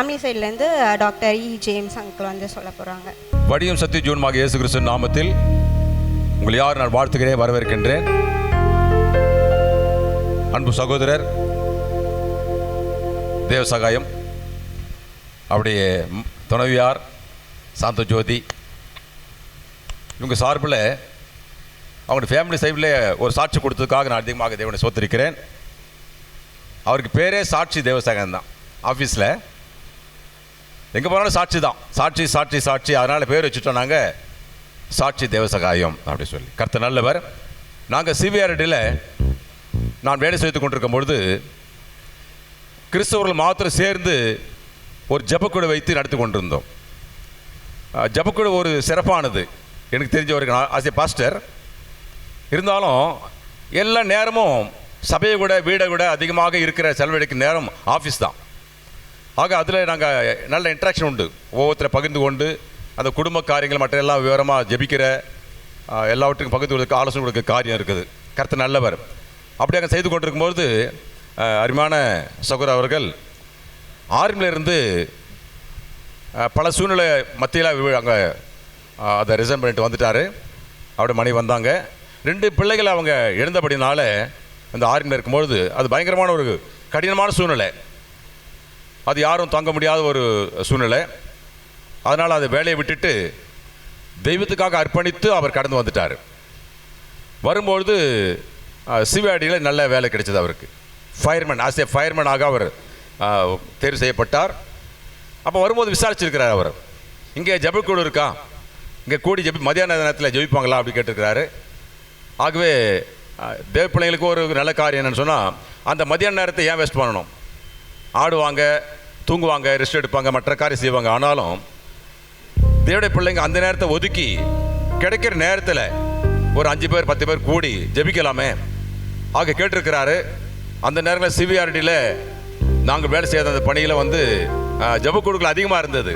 Family சைட்லேருந்து doctor James uncle வந்து சொல்ல போகிறாங்க. வடியும் சத்திய ஜீவனுமாக இயேசு கிறிஸ்து நாமத்தில் உங்களை யார் நான் வாழ்த்துகிறேன், வரவேற்கின்றேன். அன்பு சகோதரர் தேவசகாயம், அவருடைய துணைவியார் சாந்த ஜோதி, இவங்க சார்பில் அவங்க ஃபேமிலி சைடில் ஒரு சாட்சி கொடுத்ததுக்காக நான் அதிகமாக தேவனை சோத்திருக்கிறேன். அவருக்கு பேரே சாட்சி தேவசகாயம் தான். ஆஃபீஸில் எங்கே போனாலும் சாட்சி தான், சாட்சி சாட்சி சாட்சி. அதனால் பேர் வச்சுட்டோம் நாங்கள் சாட்சி தேவசகாயம் அப்படி சொல்லி. கர்த்தர் நல்லவர். நாங்கள் சிவிஆர்டியில் நான் வேலை செய்து கொண்டிருக்கும் பொழுது கிறிஸ்தவர்கள் மாத்திரம் சேர்ந்து ஒரு ஜபக்குழு வைத்து நடத்தி கொண்டிருந்தோம். ஜபக்குழு ஒரு சிறப்பானது, எனக்கு தெரிஞ்ச ஒரு ஆஸ் ஏ பாஸ்டர். இருந்தாலும் எல்லா நேரமும் சபையை விட வீடை விட அதிகமாக இருக்கிற செலவழிக்கும் நேரம் ஆஃபீஸ் தான். ஆக அதில் நாங்கள் நல்ல இன்ட்ராக்ஷன் உண்டு. ஒவ்வொருத்தரை பகிர்ந்து கொண்டு அந்த குடும்ப காரியங்கள் மற்ற எல்லாம் விவரமாக ஜெபிக்கிற எல்லாவற்றுக்கும் பகிர்ந்து கொடுக்க ஆலோசனை கொடுக்க காரியம் இருக்குது. கர்த்தர் நல்லவர். அப்படி அங்கே செய்து கொண்டிருக்கும்போது அருமையான சகோதரர் அவர்கள் ஆர்மியிலிருந்து பல சூழ்நிலை மத்தியில் அங்கே அதை ரிசைன் பண்ணிட்டு வந்துட்டார். அவருடைய மனைவி வந்தாங்க. 2 பிள்ளைகளை அவங்க இழந்தபடினால அந்த ஆர்மியில் இருக்கும்பொழுது அது பயங்கரமான ஒரு கடினமான சூழ்நிலை, அது யாரும் தாங்க முடியாத ஒரு சூழ்நிலை. அதனால் அதை வேலையை விட்டுட்டு தெய்வத்துக்காக அர்ப்பணித்து அவர் கடந்து வந்துட்டார். வரும்பொழுது சிவிஆர்டியில் நல்ல வேலை கிடைச்சது அவருக்கு. ஃபயர்மேன், ஆஸ் ஏ ஃபயர்மேனாக அவர் தேர்வு செய்யப்பட்டார். அப்போ வரும்போது விசாரிச்சிருக்கிறார் அவர், இங்கே ஜெபக்குழு இருக்கா, இங்கே கூடி மதியான நேரத்தில் ஜெபிப்பாங்களா அப்படி கேட்டிருக்கிறாரு. ஆகவே தேவ பிள்ளைங்களுக்கு ஒரு நல்ல காரியம் என்னென்னு சொன்னால், அந்த மதியான நேரத்தை ஏன் வேஸ்ட் பண்ணணும்? ஆடுவாங்க, தூங்குவாங்க, ரெஸ்ட் எடுப்பாங்க, மற்ற காரியம் செய்வாங்க. ஆனாலும் தேவடைய பிள்ளைங்க அந்த நேரத்தை ஒதுக்கி கிடைக்கிற நேரத்தில் ஒரு 5 பேர் 10 பேர் கூடி ஜெபிக்கலாமே ஆக கேட்டிருக்கிறாரு. அந்த நேரத்தில் சிவிஆர்டியில் நாங்கள் வேலை செய்த அந்த பணியில் வந்து ஜெபக்குழுக்கள் அதிகமாக இருந்தது.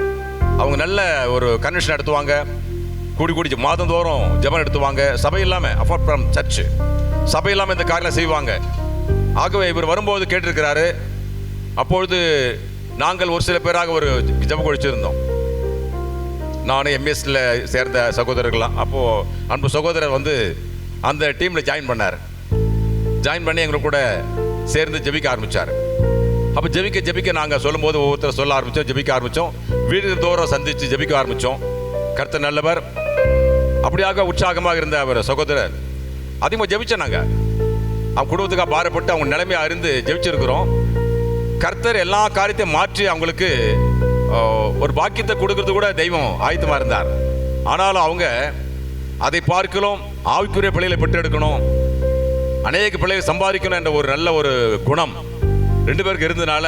அவங்க நல்ல ஒரு கன்வென்ஷன் நடத்துவாங்க, கூடி கூடி மாதந்தோறும் ஜெபம் நடத்துவாங்க. சபை இல்லாமல், அப்பார்ட் ஃப்ரம் சர்ச், சபை இல்லாமல் இந்த காரியம் செய்வாங்க. ஆகவே இவர் வரும்போது கேட்டிருக்கிறாரு. அப்பொழுது நாங்கள் ஒரு சில பேராக ஒரு ஜெபம் குழிச்சிருந்தோம். நானும் எம்எஸ்ல சேர்ந்த சகோதரர்களாம். அப்போது அன்பு சகோதரர் வந்து அந்த டீமில் ஜாயின் பண்ணார். ஜாயின் பண்ணி எங்களை கூட சேர்ந்து ஜெபிக்க ஆரம்பித்தார். அப்போ ஜெபிக்க நாங்கள் சொல்லும்போது ஒவ்வொருத்தர் சொல்ல ஆரம்பித்தோம், ஜெபிக்க ஆரம்பித்தோம். வீடு தோறும் சந்தித்து ஜெபிக்க ஆரம்பித்தோம். கர்த்தர் நல்லவர். அப்படியாக உற்சாகமாக இருந்த அவர் சகோதரர் அதிகமாக ஜெபிச்சோம். நாங்கள் அவங்க குடும்பத்துக்காக பாரப்பட்டு அவங்க நிலைமையை அறிந்து ஜெபிச்சிருக்கிறோம். கர்த்தர் எல்லா காரியத்தையும் மாற்றி அவங்களுக்கு ஒரு பாக்கியத்தை கொடுக்கறது கூட தெய்வம் ஆயத்தமாக இருந்தார். ஆனாலும் அவங்க அதை பார்க்கலாம், ஆவிக்குரிய பிள்ளைகளை பெற்றெடுக்கணும், அநேக பிள்ளைகளை சம்பாதிக்கணும் என்ற ஒரு நல்ல ஒரு குணம் 2 பேருக்கு இருந்ததுனால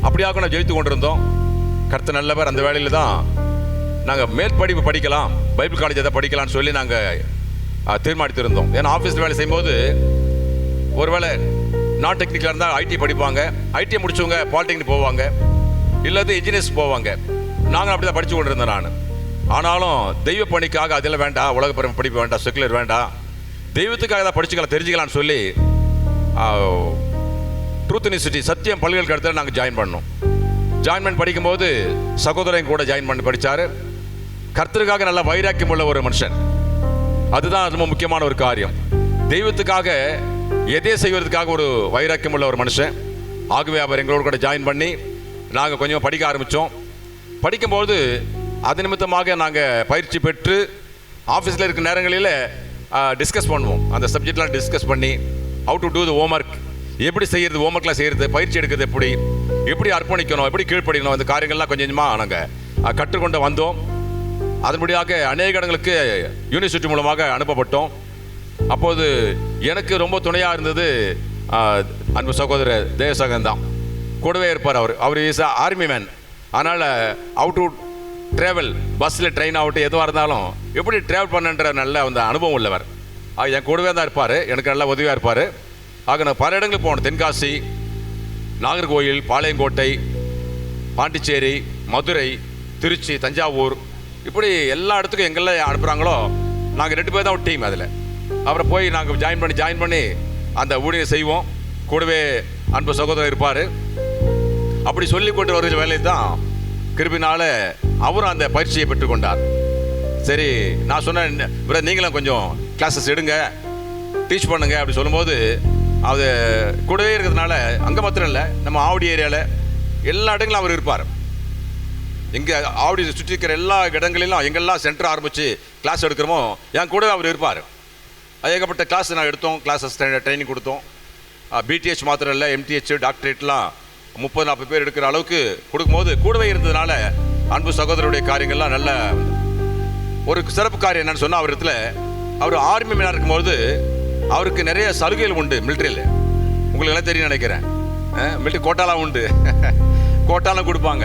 அப்படியாக நான் ஜெயித்து கொண்டிருந்தோம். கர்த்தர் நல்லவர். அந்த வேலையில் தான் நாங்கள் மேல் படிப்பு படிக்கலாம், பைபிள் காலேஜ் எதை படிக்கலாம்னு சொல்லி நாங்கள் தீர்மானித்திருந்தோம். ஏன்னா ஆஃபீஸில் வேலை செய்யும்போது ஒருவேளை நான் டெக்னிக்கலாக இருந்தால் ஐடி படிப்பாங்க, ஐடியை முடிச்சவங்க பாலிடெக்னிக் போவாங்க, இல்லாத இன்ஜினியர்ஸ் போவாங்க. நாங்கள் அப்படி தான் படித்து கொண்டு இருந்தேன் நான். ஆனாலும் தெய்வ பணிக்காக அதெல்லாம் வேண்டாம், உலக படிப்பு வேண்டாம், செக்குலர் வேண்டாம், தெய்வத்துக்காக தான் படிச்சுக்கலாம், தெரிஞ்சுக்கலான்னு சொல்லி ட்ரூத் யூனிவர்சிட்டி சத்தியம் பல்கலைக்கழகத்தில் நாங்கள் ஜாயின் பண்ணோம். ஜாயின் பண்ணி படிக்கும்போது சகோதரன் கூட ஜாயின் பண்ணி படித்தார். கர்த்தருக்காக நல்ல வைராக்கியம் உள்ள ஒரு மனுஷன். அதுதான் ரொம்ப முக்கியமான ஒரு காரியம். தெய்வத்துக்காக எதே செய்வதற்காக ஒரு வைராக்கியம் உள்ள ஒரு மனுஷன். ஆகவே அவர் எங்களோட கூட ஜாயின் பண்ணி நாங்கள் கொஞ்சம் படிக்க ஆரம்பித்தோம். படிக்கும்போது அது நிமித்தமாக நாங்கள் பயிற்சி பெற்று ஆஃபீஸில் இருக்கிற நேரங்களில் டிஸ்கஸ் பண்ணுவோம். அந்த சப்ஜெக்ட்லாம் டிஸ்கஸ் பண்ணி how to do the homework, எப்படி செய்கிறது, ஹோம்ஒர்க்லாம் செய்கிறது, பயிற்சி எடுக்கிறது எப்படி அர்ப்பணிக்கணும், எப்படி கீழ்ப்படிக்கணும், அந்த காரியங்கள்லாம் கொஞ்சம் கொஞ்சமாக நாங்கள் கற்றுக்கொண்டு வந்தோம். அதன்படியாக அநேக இடங்களுக்கு யூனிவர்சிட்டி மூலமாக அனுப்பப்பட்டோம். அப்போது எனக்கு ரொம்ப துணையாக இருந்தது அன்பு சகோதரர் தேவசகன் தான். கூடவே இருப்பார். அவர் இஸ் ஆர்மி மேன். அதனால் அவுட் டு ட்ராவல், பஸ்ஸில் ட்ரெயின் ஆகட்டும் எதுவாக இருந்தாலும் எப்படி ட்ராவல் பண்ணுன்ற நல்ல அந்த அனுபவம் உள்ளவர். என் கூடவே தான் இருப்பார், எனக்கு நல்லா உதவியாக இருப்பார். ஆக நான் பல இடங்களுக்கு போனோம். தென்காசி, நாகர்கோயில், பாளையங்கோட்டை, பாண்டிச்சேரி, மதுரை, திருச்சி, தஞ்சாவூர், இப்படி எல்லா இடத்துக்கும் எங்கெல்லாம் அனுப்புகிறாங்களோ நாங்கள் 2 பேர் தான் ஒரு டீம். அதில் அப்புறம் போய் நாங்கள் ஜாயின் பண்ணி அந்த ஊழியை செய்வோம். கூடவே அன்பு சகோதரர் இருப்பார். அப்படி சொல்லி கொண்டு வருகிற வேலை தான் கிருபினால அவரும் அந்த பயிற்சியை பெற்றுக்கொண்டார். சரி, நான் சொன்னேன், நீங்களும் கொஞ்சம் கிளாஸஸ் எடுங்க, டீச் பண்ணுங்க அப்படி சொல்லும்போது அது கூடவே இருக்கிறதுனால அங்கே மாத்திரம் இல்லை, நம்ம ஆவடி ஏரியாவில் எல்லா இடங்களும் அவர் இருப்பார். எங்கே ஆவடி சுற்றி இருக்கிற எல்லா இடங்களிலும் எங்கெல்லாம் சென்டர் ஆரம்பித்து கிளாஸ் எடுக்கிறோமோ என் கூடவே அவர் இருப்பார். ஏகப்பட்ட கிளாஸ் நான் எடுத்தோம், கிளாஸஸ் ட்ரைனிங் கொடுத்தோம். பிடிஹெச் மாத்திரம் இல்லை, எம்டிஹெச், டாக்டரேட்லாம் 30-40 பேர் எடுக்கிற அளவுக்கு கொடுக்கும்போது கூடவே இருந்ததுனால அன்பு சகோதரருடைய காரியங்கள்லாம் நல்ல ஒரு சிறப்பு காரியம் என்னன்னு சொன்னால், அவர் ஆர்மி மேனாக இருக்கும்போது அவருக்கு நிறைய சலுகைகள் உண்டு மிலிட்ரியில். உங்களுக்கு எல்லாம் தெரியும் நினைக்கிறேன். மிலிட்ரி கோட்டாலாம் உண்டு, கோட்டாலாம் கொடுப்பாங்க.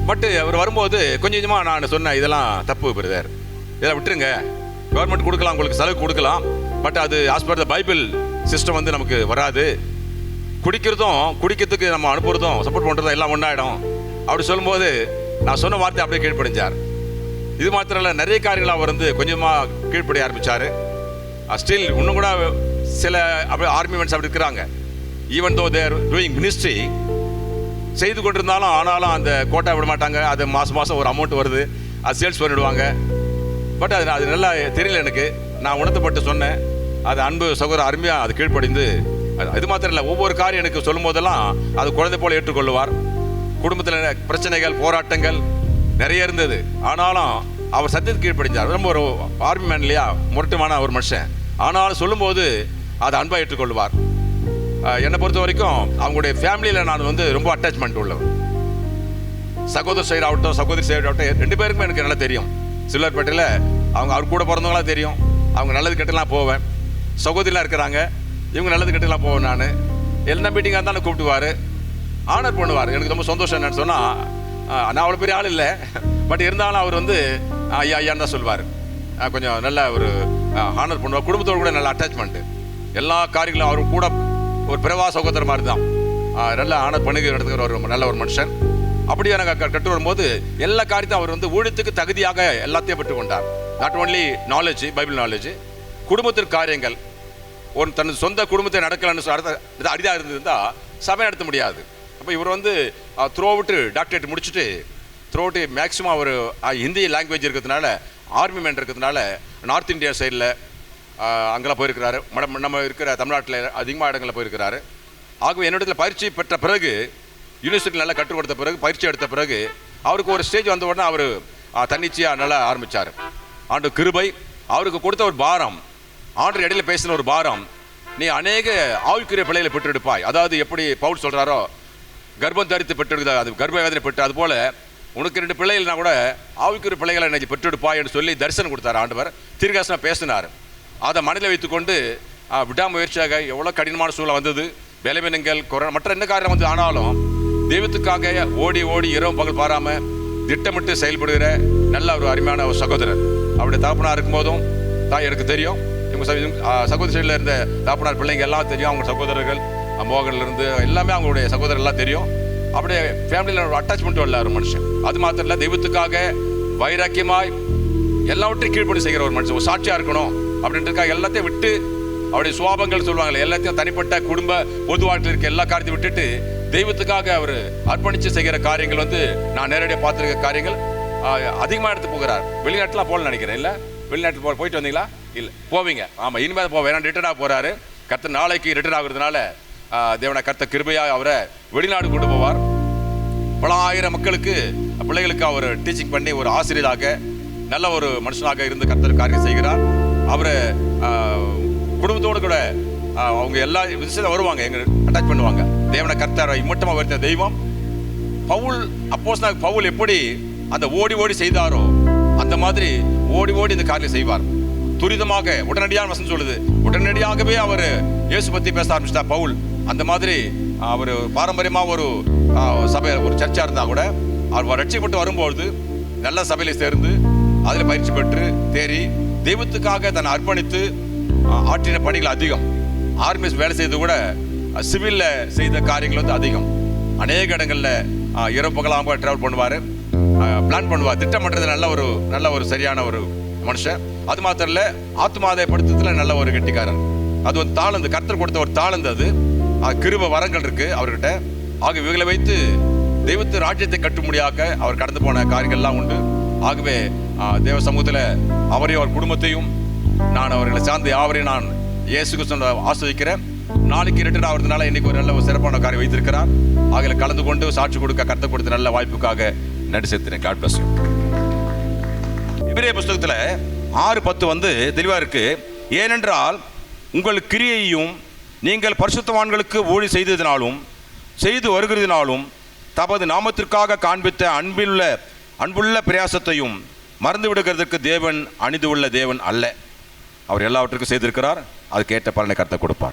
பட் அவர் வரும்போது கொஞ்சம் கொஞ்சமாக நான் சொன்னேன், இதெல்லாம் தப்பு பிரதர், இதெல்லாம் விட்டுருங்க, கவர்மெண்ட் கொடுக்கலாம், உங்களுக்கு சலுகை கொடுக்கலாம், பட் அது as per the Bible system வந்து நமக்கு வராது. குடிக்கிறதுக்கு நம்ம அனுப்புறதும் சப்போர்ட் பண்ணுறதும் எல்லாம் ஒன்றாயிடும் அப்படி சொல்லும்போது நான் சொன்ன வார்த்தை அப்படியே கீழ்ப்படிஞ்சார். இது மாத்திரம் இல்லை, நிறைய காரியங்கள் அவர் வந்து கொஞ்சமாக கீழ்ப்படிய ஆரம்பித்தார். ஸ்டில் இன்னும் கூட சில அப்படி ஆர்மி மென்ஸ் அப்படி இருக்கிறாங்க. Even though they're doing ministry செய்து கொண்டிருந்தாலும் ஆனாலும் அந்த கோட்டா விட மாட்டாங்க. அது மாதம் ஒரு அமௌண்ட் வருது, அது சேல்ஸ் பண்ணிவிடுவாங்க. பட் அது நல்லா தெரியல எனக்கு. நான் உணர்த்தப்பட்டு சொன்னேன், அது அன்பு சகோதரர் அருமையாக அது கீழ்ப்படிந்து, இது மாத்திரம் இல்லை, ஒவ்வொரு காரியம் எனக்கு சொல்லும் போதெல்லாம் அது குழந்தை போல ஏற்றுக்கொள்ளுவார். குடும்பத்தில் பிரச்சனைகள் போராட்டங்கள் நிறைய இருந்தது, ஆனாலும் அவர் சத்தியத்துக்கு கீழ்ப்படிஞ்சார். ரொம்ப ஒரு ஆர்மி மேன் இல்லையா, முரட்டுமான ஒரு மனுஷன், ஆனாலும் சொல்லும்போது அதை அன்பாக ஏற்றுக்கொள்வார். என்னை பொறுத்த வரைக்கும் அவங்களுடைய ஃபேமிலியில் நான் வந்து ரொம்ப அட்டாச்மெண்ட் உள்ளவர். சகோதர சைடு ஆகட்டும், சகோதரி சைடு ஆகட்டும், 2 பேருக்குமே எனக்கு நல்லா தெரியும். சில்வர்பேட்டையில் அவர் கூட பிறந்தவங்களாம் தெரியும். அவங்க நல்லது கெட்டலாம் போவேன். சகோதரிலாம் இருக்கிறாங்க, இவங்க நல்லது கெட்டலாம் போவேன். நான் எல்லா மீட்டிங்காக இருந்தாலும் கூப்பிட்டுவார், ஆனர் பண்ணுவார். எனக்கு ரொம்ப சந்தோஷம். என்னன்னு சொன்னால், நான் அவ்வளோ பெரிய ஆள் இல்லை, பட் இருந்தாலும் அவர் வந்து ஐயா ஐயான்னு தான் சொல்லுவார். கொஞ்சம் நல்ல ஒரு ஆனர் பண்ணுவார். குடும்பத்தோடு கூட நல்ல அட்டாச்மெண்ட்டு. எல்லா காரியங்களும் அவர் கூட ஒரு பிரவா சகோதரர் மாதிரி தான் நல்ல ஆனர் பண்ணுகிற நடத்துகிற ஒரு நல்ல ஒரு மனுஷன். அப்படியே எனக்கு கற்று வரும்போது எல்லா காரியத்தையும் அவர் வந்து ஊழியத்துக்கு தகுதியாக எல்லாத்தையும் பெற்றுக்கொண்டார். Not only knowledge, Bible knowledge, குடும்பத்திற்கு காரியங்கள். ஒரு தனது சொந்த குடும்பத்தை நடக்கலன்னு அரிதாக இருந்திருந்தால் சபை நடத்த முடியாது. அப்போ இவர் வந்து த்ரூ அவுட்டு டாக்டரேட் முடிச்சுட்டு த்ரூ அவுட்டு மேக்ஸிமம் அவர் ஹிந்தி லாங்குவேஜ் இருக்கிறதுனால, ஆர்மி மேன் இருக்கிறதுனால நார்த் இந்தியா சைடில் அங்கெல்லாம் போயிருக்கிறாரு. நம்ம இருக்கிற தமிழ்நாட்டில் அதிகமாக இடங்களில் போயிருக்கிறாரு. ஆகவே என்னிடத்தில் பயிற்சி பெற்ற பிறகு, யூனிவர்சிட்டியில் நல்லா கற்றுக் கொடுத்த பிறகு, பயிற்சி எடுத்த பிறகு அவருக்கு ஒரு ஸ்டேஜ் வந்த உடனே அவர் தன்னிச்சையாக நல்லா ஆரம்பித்தார். ஆண்டு கிருபை அவருக்கு கொடுத்த ஒரு பாரம், ஆண்டு இடையில பேசின ஒரு பாரம், நீ அநேக ஆவிக்குரிய பிள்ளைகளை பெற்றெடுப்பாய். அதாவது எப்படி பவுல் சொல்கிறாரோ, கர்ப்பம் தரித்து பெற்றெடுக்குதா, அது கர்ப்ப வேதனை பெற்று, அதுபோல் உனக்கு 2 பிள்ளைகள்னா கூட ஆவிக்குரிய பிள்ளைகளை என்னை பெற்றெடுப்பாய் என்று சொல்லி தரிசனம் கொடுத்தார் ஆண்டவர். தீர்க்கதரிசனம் பேசினார். அதை மனதில் வைத்துக்கொண்டு விடாமுயற்சியாக எவ்வளோ கடினமான சூழல் வந்தது, பலவீனங்கள், கொரோனா, மற்ற என்ன காரணம் வந்து, ஆனாலும் தெய்வத்துக்காக ஓடி இரவும் பகல் பாராமல் திட்டமிட்டு செயல்படுகிற நல்ல ஒரு அருமையான ஒரு சகோதரர். அவருடைய தகப்பனார் இருக்கும்போதும் தான் எனக்கு தெரியும். இவங்க சகோதரி சைடில் இருந்த தகப்பனார் பிள்ளைங்க எல்லாம் தெரியும். அவங்க சகோதரர்கள் மோகன்லேருந்து எல்லாமே அவங்களுடைய சகோதரர் எல்லாம் தெரியும். அப்படியே ஃபேமிலியில் ஒரு அட்டாச்மெண்ட் உள்ள ஒரு மனுஷன். அது மாத்திரம் இல்லை, தெய்வத்துக்காக வைராக்கியமாய் எல்லாவற்றையும் கீழ்ப்படி செய்கிற ஒரு மனுஷன். ஒரு சாட்சியாக இருக்கணும் அப்படின்றதுக்காக எல்லாத்தையும் விட்டு, அவருடைய சுவாபங்கள் சொல்லுவாங்களே, எல்லாத்தையும் தனிப்பட்ட குடும்ப பொது வாழ்க்கையில் இருக்க எல்லா காரியத்தையும் விட்டுட்டு தெய்வத்துக்காக அவர் அர்ப்பணித்து செய்கிற காரியங்கள் வந்து நான் நேரடியாக பார்த்துருக்க காரியங்கள். அதிகமாக எடுத்து போகிறார். வெளிநாட்டுலாம் போகலன்னு நினைக்கிறேன். இல்லை, வெளிநாட்டில் போயிட்டு வந்தீங்களா? இல்லை, போவீங்க. ஆமாம், இனிமேல் போவேன். ஏன்னா ரிட்டர்னாக போகிறாரு. கர்த்தர் நாளைக்கு ரிட்டர்ன் ஆகுறதுனால தேவனை கர்த்தர் கிருபையாக அவரை வெளிநாடு கொண்டு போவார். பல ஆயிரம் மக்களுக்கு, பிள்ளைகளுக்கு அவர் டீச்சிங் பண்ணி ஒரு ஆசிரியராக நல்ல ஒரு மனுஷனாக இருந்து கர்த்தர் காரியம் செய்கிறார். அவரை குடும்பத்தோடு கூட அவங்க எல்லா விஷயத்தில் வருவாங்க, எங்க அட்டாச் பண்ணுவாங்க. தேவனை கர்த்தரை இம்மட்டமாக வருத்த தெய்வம். அப்போஸ்தலனாகிய பவுல் எப்படி அந்த ஓடி செய்தாரோ அந்த மாதிரி ஓடி இந்த காரியம் செய்வார். துரிதமாக, உடனடியாக வசனம் சொல்லுது, உடனடியாகவே அவர் இயேசு பற்றி பேச ஆரம்பிச்சிட்டார் பவுல். அந்த மாதிரி அவர் பாரம்பரியமாக ஒரு சபை, ஒரு சர்ச்சாக இருந்தால் கூட அவர் ரட்சிக்கப்பட்டு வரும்பொழுது நல்ல சபையில் சேர்ந்து அதில் பயிற்சி பெற்று தேறி தெய்வத்துக்காக தன்னை அர்ப்பணித்து ஆற்றின பணிகள் அதிகம். ஆர்மி வேலை செய்து கூட சிவிலில் செய்த காரியங்கள் வந்து அதிகம். அநேக இடங்களில் இரவு பகலாக ட்ராவல் பண்ணுவார், பிளான் பண்ணுவார், திட்டம் பண்ணுறது நல்ல ஒரு சரியான ஒரு மனுஷன். அது மாத்திரம் இல்லை, ஆத்மாதாயப்படுத்துறதுல நல்ல ஒரு கெட்டிக்காரன். அது ஒரு தாளந்து, கர்த்தர் கொடுத்த ஒரு தாளந்து. அது கிருப வரங்கள் இருக்குது அவர்கிட்ட. ஆக இவைகளை வைத்து தெய்வத்து ராஜ்யத்தை கட்டும்படியாக அவர் கடந்து போன காரியங்கள்லாம் உண்டு. ஆகவே தேவ சமூகத்தில் அவரையும் அவர் குடும்பத்தையும் நான் அவர்களை சார்ந்து யாவரையும் நான் இயேசு கிறிஸ்துவை ஆஸ்வதிக்கிறேன். நாளைக்கு ரிட்டர்ன் ஆகிறதுனால இன்னைக்கு ஒரு நல்ல சிறப்பான காரியம் வைத்திருக்கிறார். ஆகல கலந்து கொண்டு சாட்சி கொடுக்க கர்த்தர் கொடுத்த நல்ல வாய்ப்புக்காக நன்றி செலுத்துறேன். God bless you. எபிரேய புஸ்தகத்தில் 6:10 தெளிவாக இருக்கு. ஏனென்றால் உங்கள் கிரியையும் நீங்கள் பரிசுத்தவான்களுக்கு ஊழி செய்ததினாலும் செய்து வருகிறதினாலும் தமது நாமத்திற்காக காண்பித்த அன்புள்ள பிரயாசத்தையும் மறந்து விடுகிறதற்கு தேவன் அணிந்து உள்ள தேவன் அல்ல. அவர் எல்லாவற்றுக்கும் செய்திருக்கிறார். அதுக்கேற்ற பலனை கர்த்தர் கொடுப்பார்.